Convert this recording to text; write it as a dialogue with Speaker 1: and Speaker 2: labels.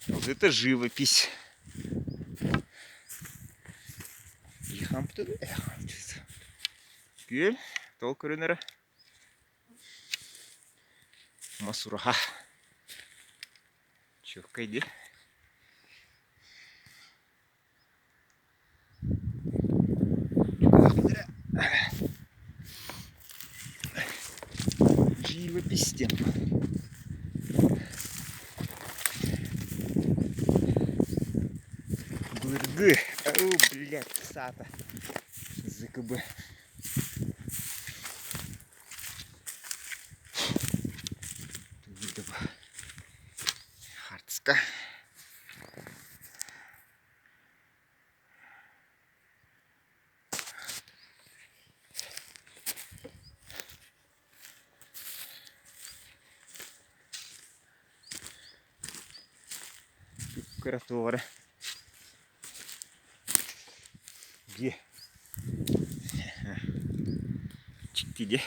Speaker 1: Вот это живопись. Гүл, тол көрінері. Масураха. Чөкка иди. Живопись тем. Быргы. О, блядь, сата. ЗКБ. Видово. Хартска. Кратовары. Где? Чики где?